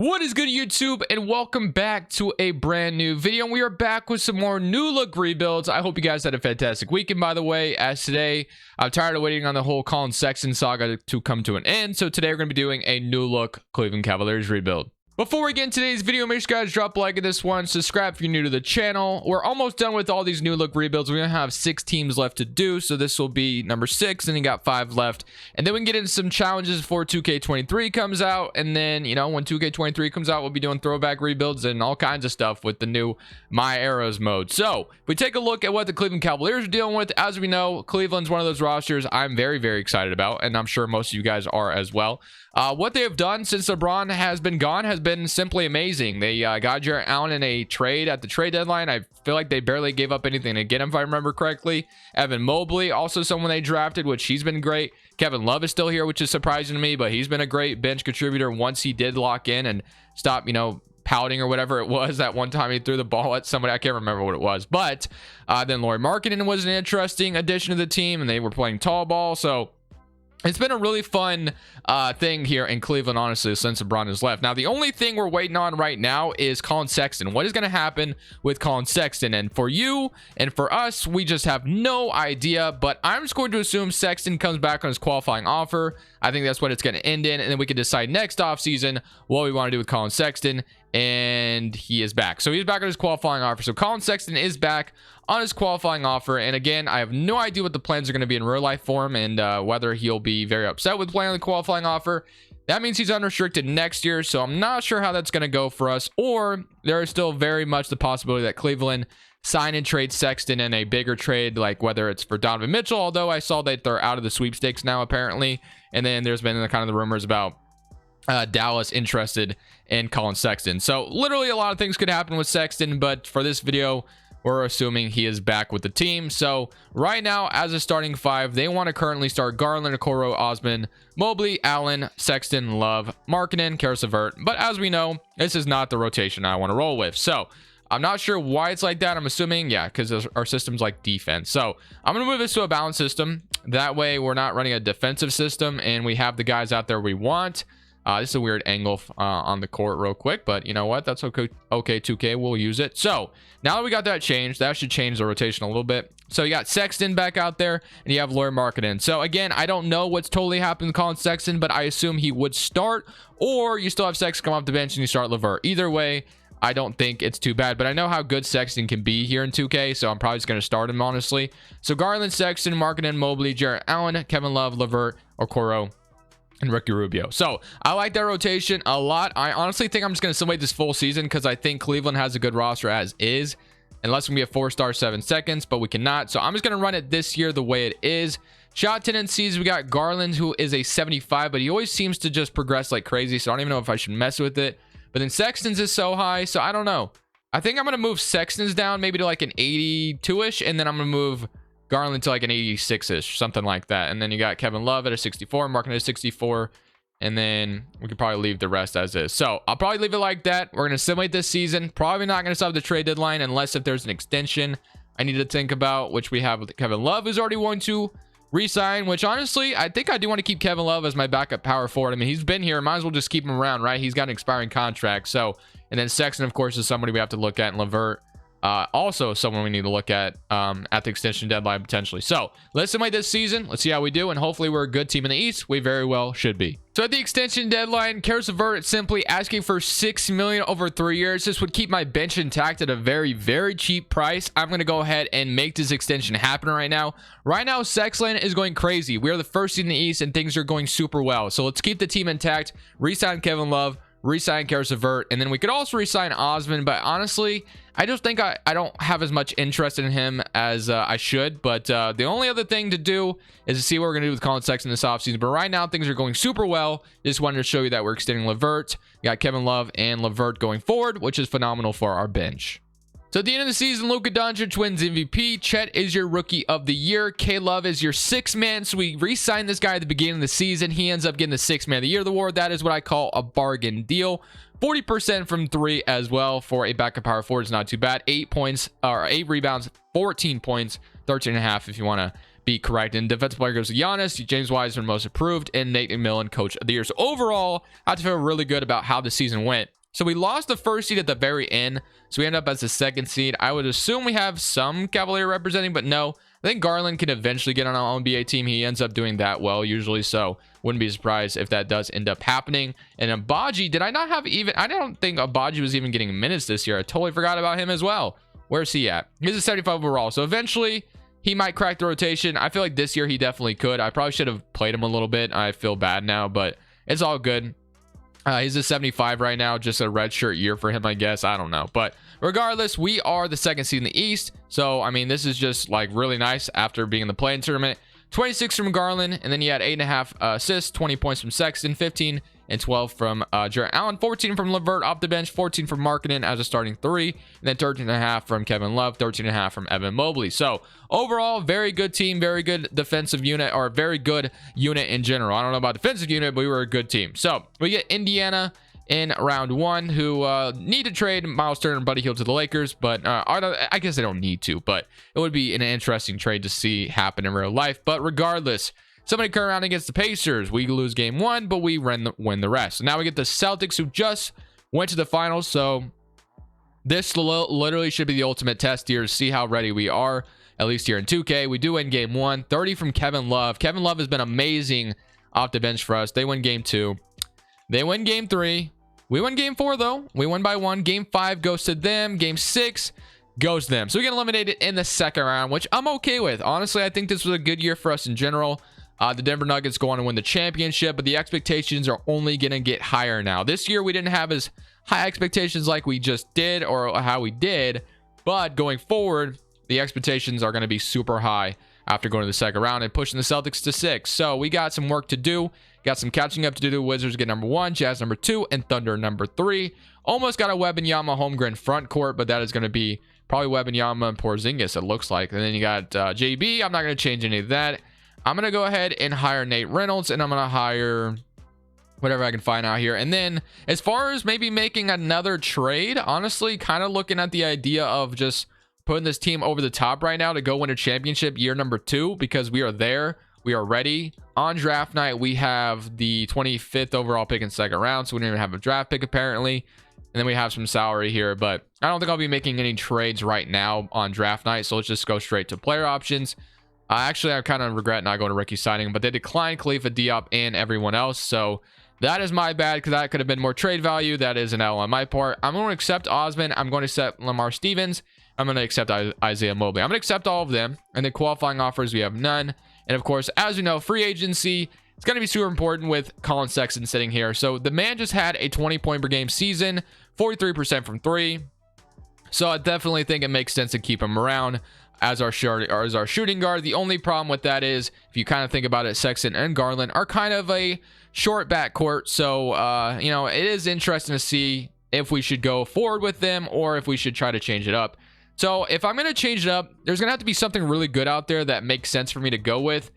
What is good, YouTube, and welcome back to a brand new video. We are back with some more new look rebuilds. I hope you guys had a fantastic weekend, by the way. As today, I'm tired of waiting on the whole Colin Sexton saga to come to an end. So today we're going to be doing a new look Cleveland Cavaliers rebuild. Before we get into today's video, make sure you guys drop a like at this one, subscribe if you're new to the channel. We're almost done with all these new look rebuilds. We're going to have 6 teams left to do, so this will be number 6, and you got 5 left. And then we can get into some challenges before 2K23 comes out, and then, you know, when 2K23 comes out, we'll be doing throwback rebuilds and all kinds of stuff with the new My Eras mode. So, if we take a look at what the Cleveland Cavaliers are dealing with, as we know, Cleveland's one of those rosters I'm very, very excited about, and I'm sure most of you guys are as well. What they have done since LeBron has been gone has been simply amazing. They got Jarrett Allen in a trade at the trade deadline. I feel like they barely gave up anything to get him, if I remember correctly. Evan Mobley, also someone they drafted, which he's been great. Kevin Love is still here, which is surprising to me, but he's been a great bench contributor once he did lock in and stop, you know, pouting or whatever it was that one time he threw the ball at somebody. I can't remember what it was, but then Lauri Markkanen was an interesting addition to the team, and they were playing tall ball, so it's been a really fun thing here in Cleveland, honestly, since LeBron has left. Now, the only thing we're waiting on right now is Colin Sexton. What is going to happen with Colin Sexton? And for you and for us, we just have no idea. But I'm just going to assume Sexton comes back on his qualifying offer. I think that's what it's going to end in. And then we can decide next offseason what we want to do with Colin Sexton. And he is back. So he's back on his qualifying offer. So Colin Sexton is back on his qualifying offer. And again, I have no idea what the plans are going to be in real life for him, and whether he'll be very upset with playing on the qualifying offer. That means he's unrestricted next year, so I'm not sure how that's going to go for us. Or there is still very much the possibility that Cleveland sign and trade Sexton in a bigger trade, like whether it's for Donovan Mitchell, although I saw that they're out of the sweepstakes now apparently. And then there's been kind of the rumors about Dallas interested in Colin Sexton. So literally a lot of things could happen with Sexton, but for this video, we're assuming he is back with the team. So right now, as a starting 5, they want to currently start Garland, Okoro, Osman, Mobley, Allen, Sexton, Love, Markkanen, Caris LeVert. But as we know, this is not the rotation I want to roll with. So I'm not sure why it's like that. I'm assuming, yeah, because our system's like defense. So I'm going to move this to a balanced system. That way we're not running a defensive system, and we have the guys out there we want. This is a weird angle on the court real quick, but you know what? That's okay. Okay, 2K, we'll use it. So now that we got that changed, that should change the rotation a little bit. So you got Sexton back out there, and you have Lauri Markkanen. So again, I don't know what's totally happened with Colin Sexton, but I assume he would start, or you still have Sexton come off the bench and you start LeVert. Either way, I don't think it's too bad, but I know how good Sexton can be here in 2K, so I'm probably just going to start him, honestly. So Garland, Sexton, Markkanen, Mobley, Jarrett Allen, Kevin Love, LeVert, Okoro, and Ricky Rubio. So I like that rotation a lot. I honestly think I'm just going to simulate this full season because I think Cleveland has a good roster as is, unless we can be a 4-star 7 seconds, but we cannot. So I'm just going to run it this year the way it is. Shot tendencies, we got Garland, who is a 75, but he always seems to just progress like crazy, so I don't even know if I should mess with it. But then Sexton's is so high, so I don't know. I think I'm going to move Sexton's down maybe to like an 82-ish, and then I'm going to move Garland to like an 86-ish, something like that. And then you got Kevin Love at a 64, Markkanen at a 64, and then we could probably leave the rest as is. So I'll probably leave it like that. We're going to simulate this season. Probably not going to stop the trade deadline unless if there's an extension I need to think about, which we have with Kevin Love, who's already wanting to resign, which honestly, I think I do want to keep Kevin Love as my backup power forward. I mean, he's been here. Might as well just keep him around, right? He's got an expiring contract. So, and then Sexton, of course, is somebody we have to look at, and LeVert, also someone we need to look at the extension deadline potentially. So let's simulate this season. Let's see how we do, and hopefully we're a good team in the East. We very well should be. So at the extension deadline, Caris LeVert simply asking for $6 million over 3 years. This would keep my bench intact at a very, very cheap price. I'm going to go ahead and make this extension happen right now. Right now, Sexland is going crazy. We are the first seed in the East, and things are going super well. So let's keep the team intact. Resign Kevin Love, resign Caris LeVert, and then we could also resign Osman. But honestly, I just think I don't have as much interest in him as I should. But the only other thing to do is to see what we're going to do with Colin Sexton this offseason. But right now, things are going super well. Just wanted to show you that we're extending LeVert. We got Kevin Love and LeVert going forward, which is phenomenal for our bench. So at the end of the season, Luka Doncic wins MVP. Chet is your Rookie of the Year. K-Love is your 6th man. So we re-signed this guy at the beginning of the season. He ends up getting the 6th man of the year award. That is what I call a bargain deal. 40% from 3 as well for a backup power forward is not too bad. 8 points or 8 rebounds, 14 points, 13.5 if you want to be correct. And defensive player goes to Giannis, James Wiseman most improved, and Nate McMillan coach of the year. So overall, I have to feel really good about how the season went. So we lost the first seed at the very end, so we end up as the second seed. I would assume we have some Cavalier representing, but no. I think Garland can eventually get on an All-NBA team. He ends up doing that well usually, so wouldn't be surprised if that does end up happening. And Abaji, did I not have even... I don't think Abaji was even getting minutes this year. I totally forgot about him as well. Where's he at? He's a 75 overall, so eventually he might crack the rotation. I feel like this year he definitely could. I probably should have played him a little bit. I feel bad now, but it's all good. He's a 75 right now, just a redshirt year for him, I guess. I don't know. But regardless, we are the second seed in the East. So, I mean, this is just like really nice after being in the play-in tournament. 26 from Garland, and then you had 8.5 assists, 20 points from Sexton, 15 and 12 from Jarrett Allen, 14 from LeVert off the bench, 14 from Markkanen as a starting 3, and then 13.5 from Kevin Love, 13.5 from Evan Mobley. So overall, very good team, very good defensive unit, or very good unit in general. I don't know about defensive unit, but we were a good team. So we get Indiana in round 1, who need to trade Miles Turner and Buddy Hield to the Lakers, but I guess they don't need to, but it would be an interesting trade to see happen in real life. But regardless, somebody come around against the Pacers. We lose game 1, but we win the rest. So now we get the Celtics, who just went to the finals. So this literally should be the ultimate test here to see how ready we are, at least here in 2K. We do win game 1, 30 from Kevin Love. Kevin Love has been amazing off the bench for us. They win game 2. They win game 3. We win game 4, though. We win by 1. Game 5 goes to them. Game 6 goes to them. So we get eliminated in the second round, which I'm okay with. Honestly, I think this was a good year for us in general. The Denver Nuggets go on to win the championship, but the expectations are only going to get higher now. This year, we didn't have as high expectations like we just did, or how we did. But going forward, the expectations are going to be super high after going to the second round and pushing the Celtics to 6. So we got some work to do. Got some catching up to do. The Wizards get number 1, Jazz number 2, and Thunder number 3. Almost got a Wembanyama Holmgren front court, but that is going to be probably Wembanyama and Porzingis, it looks like. And then you got JB. I'm not going to change any of that. I'm going to go ahead and hire Nate Reynolds, and I'm going to hire whatever I can find out here. And then as far as maybe making another trade, honestly, kind of looking at the idea of just putting this team over the top right now to go win a championship year number 2, because we are there. We are ready. On draft night, we have the 25th overall pick in second round, so we don't even have a draft pick apparently. And then we have some salary here, but I don't think I'll be making any trades right now on draft night, so let's just go straight to player options. Actually, I kind of regret not going to rookie signing, but they declined Khalifa Diop and everyone else, so that is my bad, because that could have been more trade value. That is an L on my part. I'm going to accept Osman. I'm going to accept Lamar Stevens. I'm going to accept Isaiah Mobley. I'm going to accept all of them, and the qualifying offers, we have none. And of course, as we know, free agency, it's going to be super important with Colin Sexton sitting here. So the man just had a 20-point per game season, 43% from 3. So I definitely think it makes sense to keep him around as our shooting guard. The only problem with that is, if you kind of think about it, Sexton and Garland are kind of a short backcourt. So, you know, it is interesting to see if we should go forward with them or if we should try to change it up. So if I'm going to change it up, there's going to have to be something really good out there that makes sense for me to go with.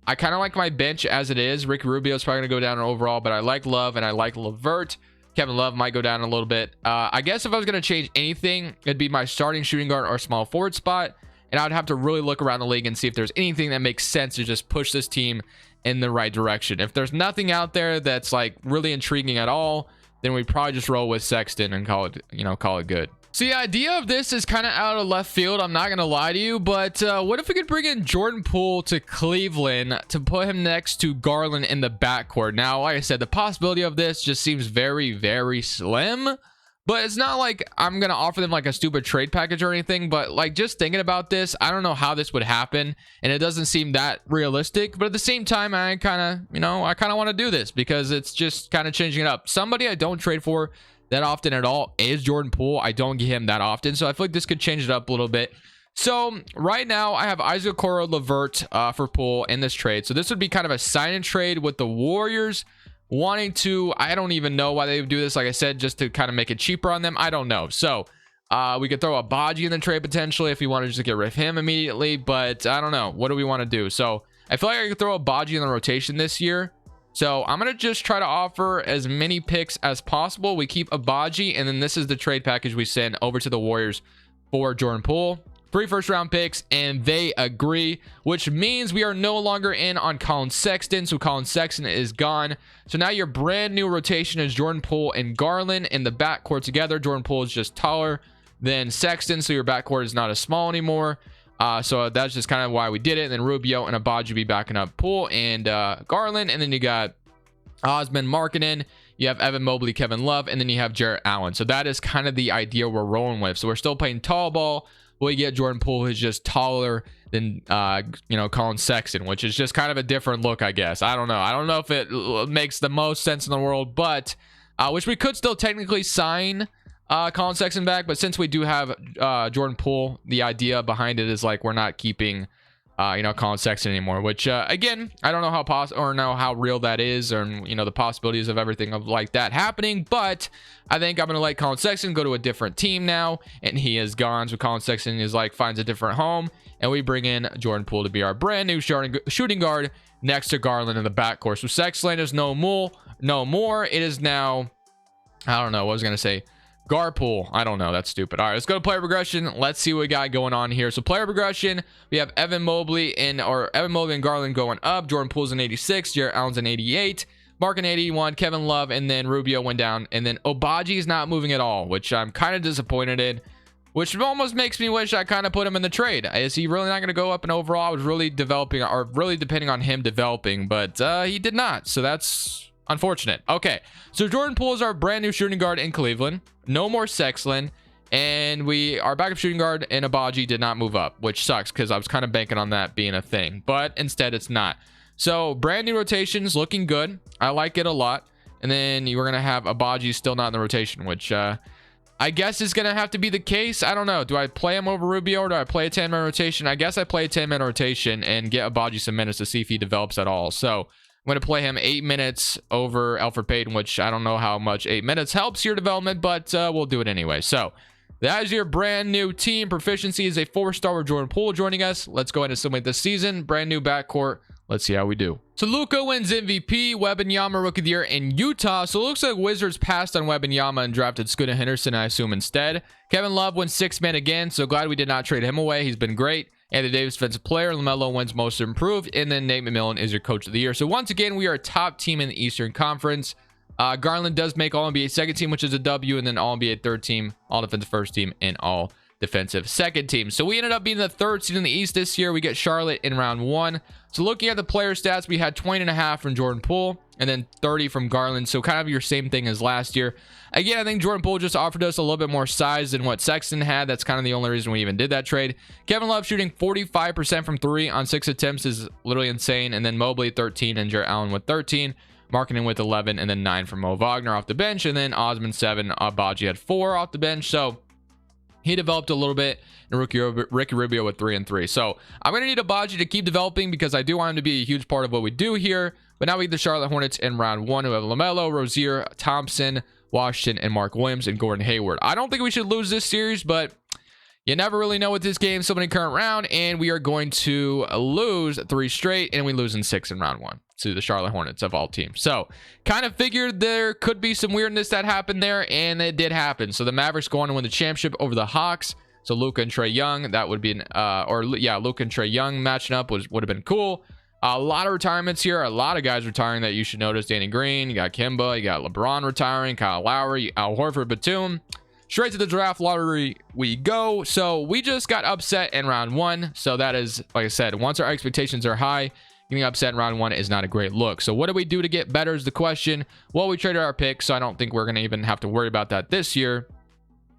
I kind of like my bench as it is. Ricky Rubio is probably going to go down overall, but I like Love and I like LeVert. Kevin Love might go down a little bit. I guess if I was going to change anything, it'd be my starting shooting guard or small forward spot. And I would have to really look around the league and see if there's anything that makes sense to just push this team in the right direction. If there's nothing out there that's like really intriguing at all, then we'd probably just roll with Sexton and call it good. So the idea of this is kind of out of left field, I'm not going to lie to you, but what if we could bring in Jordan Poole to Cleveland to put him next to Garland in the backcourt? Now, like I said, the possibility of this just seems very, very slim, but it's not like I'm going to offer them like a stupid trade package or anything, but like just thinking about this, I don't know how this would happen, and it doesn't seem that realistic, but at the same time, I kind of want to do this because it's just kind of changing it up. Somebody I don't trade for that often at all is Jordan Poole. I don't get him that often, so I feel like this could change it up a little bit. So right now I have Isaac Okoro, LeVert for Poole in this trade. So this would be kind of a sign and trade with the Warriors wanting to, I don't even know why they would do this, like I said, just to kind of make it cheaper on them. I don't know. So we could throw a Abaji in the trade potentially if we wanted to just get rid of him immediately, but I don't know. What do we want to do? So I feel like I could throw a Abaji in the rotation this year. So I'm going to just try to offer as many picks as possible. We keep Abaji, and then this is the trade package we send over to the Warriors for Jordan Poole. 3 first-round picks, and they agree, which means we are no longer in on Colin Sexton. So Colin Sexton is gone. So now your brand new rotation is Jordan Poole and Garland in the backcourt together. Jordan Poole is just taller than Sexton, so your backcourt is not as small anymore. So that's just kind of why we did it. And then Rubio and Agbaji be backing up Poole and Garland, and then you got Osman Markkanen, you have Evan Mobley, Kevin Love, and then you have Jarrett Allen. So that is kind of the idea we're rolling with. So we're still playing tall ball. We get Jordan Poole, who's just taller than Colin Sexton, which is just kind of a different look, I guess. I don't know if it makes the most sense in the world, but which we could still technically sign Colin Sexton back, but since we do have Jordan Poole, the idea behind it is like we're not keeping Colin Sexton anymore, which again, I don't know how possible or know how real that is, or the possibilities of everything of like that happening, but I think I'm gonna let Colin Sexton go to a different team now, and he is gone. So Colin Sexton is like finds a different home, and we bring in Jordan Poole to be our brand new shooting guard next to Garland in the backcourt. So Sexton is no more. It is now, I don't know what I was gonna say. Garpool. I don't know. That's stupid. All right, let's go to player progression. Let's see what we got going on here. So player progression, we have Evan Mobley and Garland going up. Jordan Poole's an 86. Jarrett Allen's an 88. Mark an 81. Kevin Love, and then Rubio went down. And then Agbaji is not moving at all, which I'm kind of disappointed in, which almost makes me wish I kind of put him in the trade. Is he really not going to go up? And overall, I was really depending on him developing, but he did not. So that's unfortunate. Okay, so Jordan Poole is our brand new shooting guard in Cleveland. No more Sexton, and our backup shooting guard in Agbaji did not move up, which sucks because I was kind of banking on that being a thing, but instead it's not. So brand new rotations, looking good. I like it a lot. And then you were gonna have Agbaji still not in the rotation, which I guess is gonna have to be the case. I don't know. Do I play him over Rubio, or do I play a 10-man rotation? I guess I play a 10-man rotation and get Agbaji some minutes to see if he develops at all. So I'm going to play him 8 minutes over Elfrid Payton, which I don't know how much 8 minutes helps your development, but we'll do it anyway. So that is your brand new team. Proficiency is a 4-star with Jordan Poole joining us. Let's go ahead and assimilate this season. Brand new backcourt. Let's see how we do. So Luka wins MVP, Wembanyama Rookie of the Year in Utah. So it looks like Wizards passed on Wembanyama and drafted Scooter Henderson, I assume, instead. Kevin Love wins 6-man again, so glad we did not trade him away. He's been great. Anthony Davis defensive player. LaMelo wins most improved, and then Nate McMillan is your coach of the year. So once again, we are a top team in the Eastern Conference. Garland does make all NBA second team, which is a W, and then all NBA third team, all defensive first team, and all defensive second team. So we ended up being the 3rd seed in the East this year. We get Charlotte in round 1. So looking at the player stats, we had 20.5 from Jordan Poole and then 30 from Garland. So kind of your same thing as last year. Again, I think Jordan Poole just offered us a little bit more size than what Sexton had. That's kind of the only reason we even did that trade. Kevin Love shooting 45% from 3 on 6 attempts is literally insane. And then Mobley 13 and Jarrett Allen with 13. Markkanen with 11, and then 9 from Mo Wagner off the bench. And then Osman 7. Agbaji had 4 off the bench. So he developed a little bit, and Ricky Rubio with 3 and 3. So I'm going to need Agbaji to keep developing because I do want him to be a huge part of what we do here. But now we get the Charlotte Hornets in round 1, who have LaMelo, Rozier, Thompson, Washington, and Mark Williams, and Gordon Hayward. I don't think we should lose this series, but you never really know with this game. So many current round, and we are going to lose 3 straight, and we lose in 6 in round 1 to the Charlotte Hornets of all teams. So kind of figured there could be some weirdness that happened there, and it did happen. So the Mavericks go on to win the championship over the Hawks. So Luka and Trae Young, that would be Luka and Trae Young matching up would have been cool. A lot of retirements here. A lot of guys retiring that you should notice. Danny Green, you got Kemba, you got LeBron retiring, Kyle Lowry, Al Horford, Batum. Straight to the draft lottery we go. So we just got upset in round 1. So that is, like I said, once our expectations are high, getting upset in round 1 is not a great look. So what do we do to get better is the question. Well, we traded our pick, so I don't think we're going to even have to worry about that this year,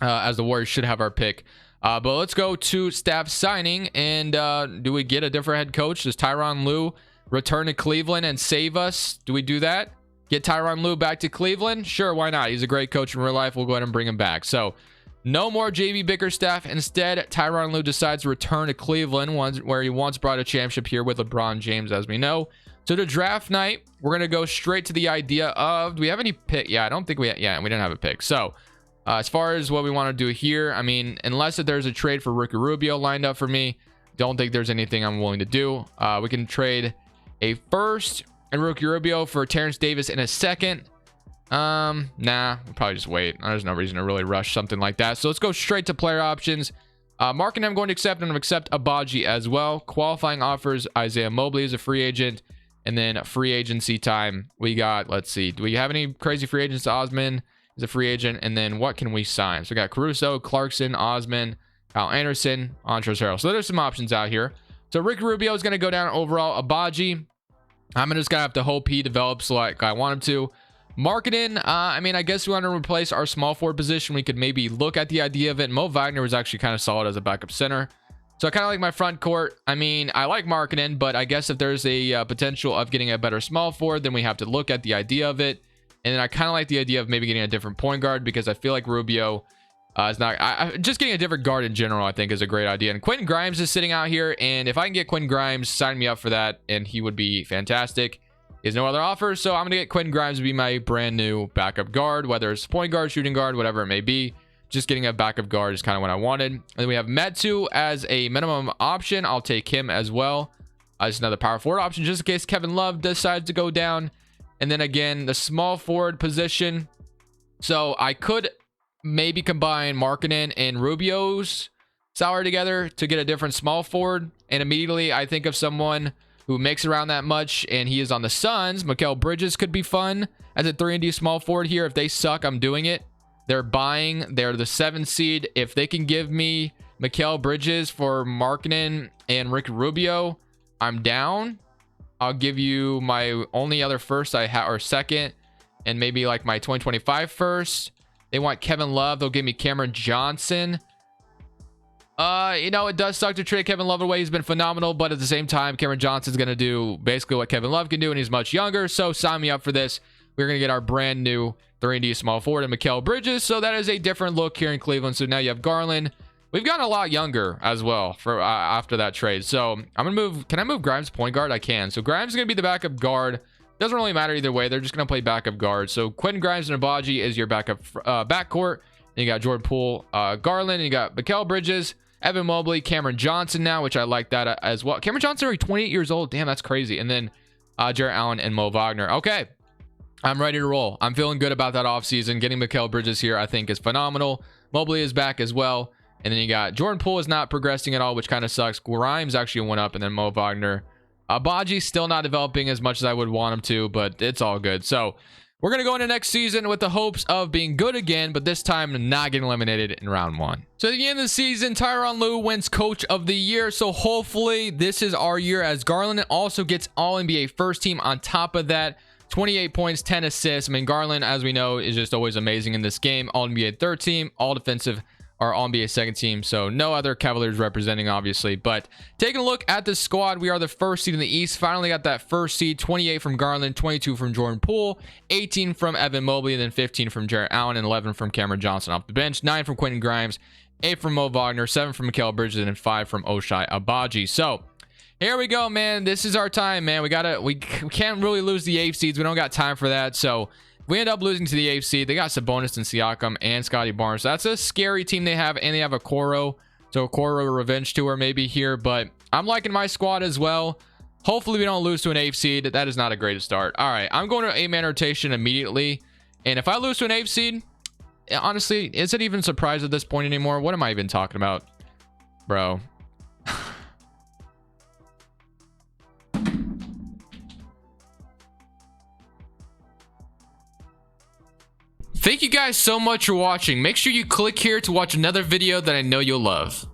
as the Warriors should have our pick. But let's go to staff signing, and do we get a different head coach? Does Tyronn Lue return to Cleveland and save us? Do we do that? Get Tyronn Lue back to Cleveland? Sure, why not? He's a great coach in real life. We'll go ahead and bring him back. So no more JB Bickerstaff. Instead, Tyronn Lue decides to return to Cleveland, where he once brought a championship here with LeBron James, as we know. So to draft night, we're going to go straight to the idea of, do we have any pick? Yeah, I don't think we didn't have a pick. So as far as what we want to do here, I mean, unless if there's a trade for Ricky Rubio lined up for me, don't think there's anything I'm willing to do. We can trade a first and Ricky Rubio for Terrence Davis in a second. Nah, we'll probably just wait. There's no reason to really rush something like that. So let's go straight to player options. Marking I'm going to accept, and I'm going to accept Abaji as well. Qualifying offers, Isaiah Mobley is a free agent. And then free agency time, we got, let's see, do we have any crazy free agents? Osman is a free agent. And then what can we sign? So we got Caruso, Clarkson, Osman, Kyle Anderson, Montrezl Harrell. So there's some options out here. So Rick Rubio is going to go down overall. Abaji, I'm just going to have to hope he develops like I want him to. Marketing, I mean, I guess we want to replace our small forward position. We could maybe look at the idea of it. Mo Wagner was actually kind of solid as a backup center. So I kind of like my front court. I mean, I like marketing, but I guess if there's a potential of getting a better small forward, then we have to look at the idea of it. And then I kind of like the idea of maybe getting a different point guard, because I feel like Rubio is not... just getting a different guard in general, I think, is a great idea. And Quentin Grimes is sitting out here, and if I can get Quentin Grimes, sign me up for that, and he would be fantastic. There's no other offers, so I'm going to get Quentin Grimes to be my brand new backup guard, whether it's point guard, shooting guard, whatever it may be. Just getting a backup guard is kind of what I wanted. And then we have Metu as a minimum option. I'll take him as well as another power forward option, just in case Kevin Love decides to go down. And then again, the small forward position. So I could maybe combine Markkanen and Rubio's salary together to get a different small forward. And immediately I think of someone who makes around that much, and he is on the Suns. Mikal Bridges could be fun as a 3-and-D small forward here. If they suck, I'm doing it. They're buying. They're the 7th seed. If they can give me Mikal Bridges for Markkanen and Rick Rubio, I'm down. I'll give you my only other first I have, or second, and maybe like my 2025 first. They want Kevin Love. They'll give me Cameron Johnson. You know, it does suck to trade Kevin Love away. He's been phenomenal, but at the same time, Cameron Johnson's going to do basically what Kevin Love can do, and he's much younger. So sign me up for this. We're going to get our brand new 3-and-D small forward and Mikal Bridges. So that is a different look here in Cleveland. So now you have Garland. We've gotten a lot younger as well for after that trade. So I'm going to move. Can I move Grimes point guard? I can. So Grimes is going to be the backup guard. Doesn't really matter either way. They're just going to play backup guard. So Quentin Grimes and Abaji is your backup backcourt. And you got Jordan Poole, Garland, and you got Mikal Bridges, Evan Mobley, Cameron Johnson now, which I like that as well. Cameron Johnson already 28 years old. Damn, that's crazy. And then Jarrett Allen and Mo Wagner. Okay. I'm ready to roll. I'm feeling good about that offseason. Getting Mikal Bridges here, I think, is phenomenal. Mobley is back as well. And then you got Jordan Poole is not progressing at all, which kind of sucks. Grimes actually went up, and then Mo Wagner. Abaji still not developing as much as I would want him to, but it's all good. So we're going to go into next season with the hopes of being good again, but this time not getting eliminated in round 1. So at the end of the season, Tyronn Lue wins Coach of the Year. So hopefully this is our year, as Garland also gets All-NBA first team on top of that. 28 points, 10 assists. I mean, Garland, as we know, is just always amazing in this game. All-NBA third team, all defensive, or All-NBA second team. So no other Cavaliers representing, obviously. But taking a look at the squad, we are the first seed in the East. Finally got that first seed. 28 from Garland, 22 from Jordan Poole, 18 from Evan Mobley, and then 15 from Jarrett Allen, and 11 from Cameron Johnson off the bench, 9 from Quentin Grimes, 8 from Mo Wagner, 7 from Mikal Bridges, and 5 from Ochai Abaji. So here we go, man. This is our time, man. We can't really lose the 8th seeds. We don't got time for that. So we end up losing to the 8th seed. They got Sabonis and Siakam and Scotty Barnes. So that's a scary team they have, and they have a Okoro. So Okoro revenge tour maybe here, but I'm liking my squad as well. Hopefully we don't lose to an 8th seed. That is not a great start. All right, I'm going to 8-man rotation immediately. And if I lose to an 8th seed, honestly, is it even a surprise at this point anymore? What am I even talking about, bro? Thank you guys so much for watching. Make sure you click here to watch another video that I know you'll love.